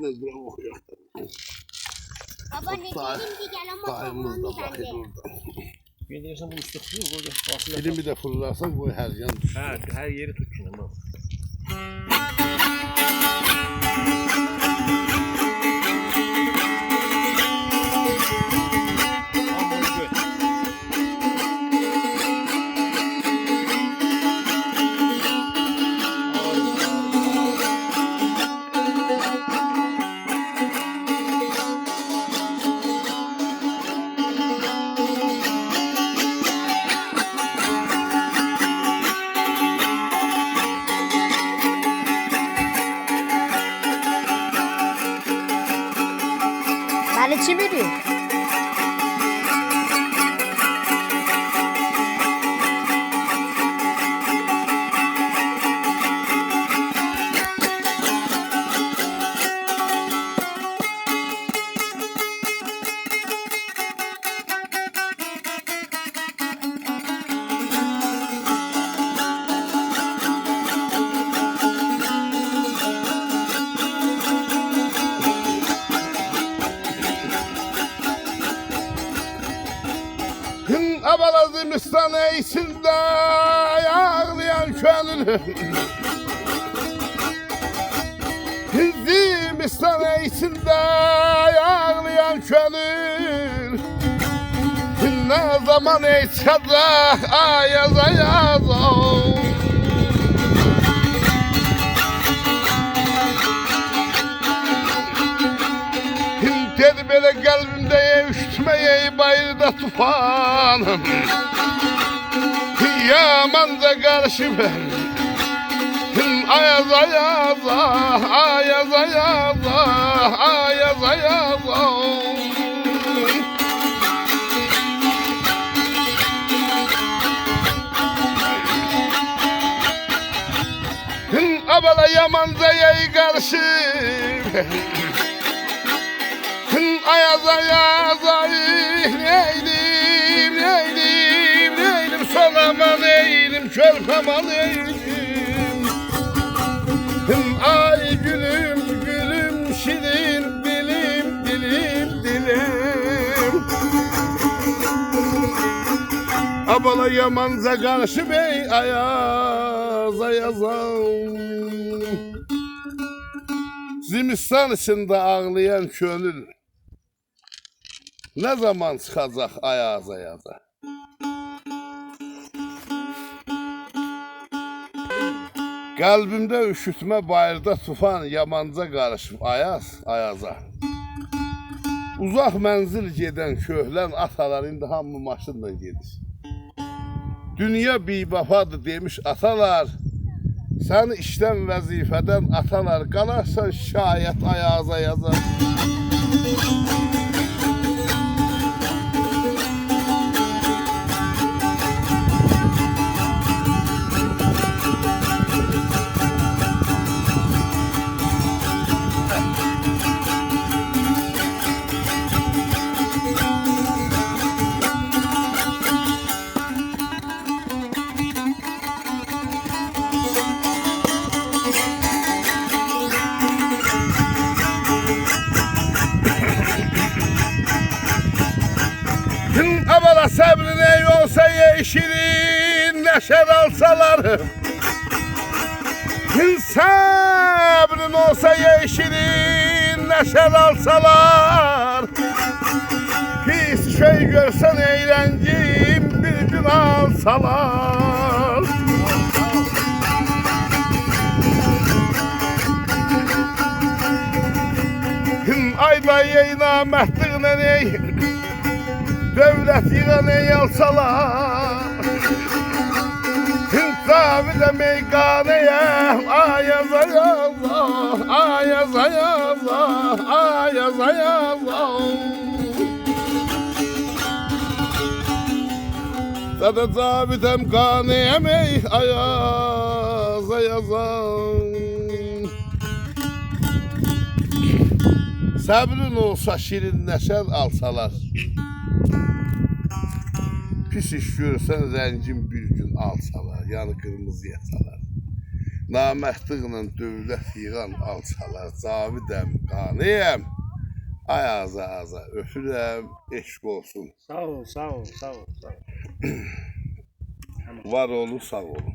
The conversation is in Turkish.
Biraz duram okuyor. Baba ne diyelim ki gel ama Dayımız da tohumunu bakır bende. orada. Bir deyirsən bu üstü tutuyor, qoy da. Filmi de fırlarsan koy her yan düşür. Hər yeri tut ki, bak. Beni çeviriyor. Abalazım istana içinde ağlayan könül. Hizim istana içinde ağlayan könül. Ne zaman çıkacak ayaz ayaz. Dedi böyle kalbimde üşütmeye bayırda tufanım. Yamanca karşı ben ayaz ayaz ayaz ayaz ayaz ayaz. Abala yamancaya karşı ayaz ayaz neylim neylim neylim solama neylim çölpama neylim. Ay gülüm gülüm şirin dilim dilim dilim. Abala yamanza karşı bey ayaz ayaz. Zimistan içinde ağlayan könül ne zaman çıkacak ayaz ayaza? Kalbimde üşütme bayırda tufan yamanca karışıp ayaz ayaza. Uzak menzil geden köhlen atalar indi hamı maşınla gedir. Dünya bibafadır demiş atalar. Sen işten vazifeden atalar kalarsan şayet ayaza yazar. Abala sabrin ey olsa yeşilin neşer alsalar. Sabrin olsa yeşilin neşer alsalar. Pis şey görsen eğlencim bir gün alsalar. Ayda yayına mehdiğine ney devlet yığanı alsalar. Tabi de meyganeye ayaz ayaz ayaz ayaz ayaz ayaz. Sada zabitem kaneye mey ayaz ayaz. Sabrın olsa şirin neşer alsalar. Pis iş görürsen zencin bir gün alsalar, yani kırmızı yasalar. Namərdliklə dövlət yığan alçalar, Cavidəm, qanıyəm. Ayaza aza öpürəm, eşq olsun. Sağ ol, sağ ol, sağ ol, sağ ol. Var olun, sağ olun.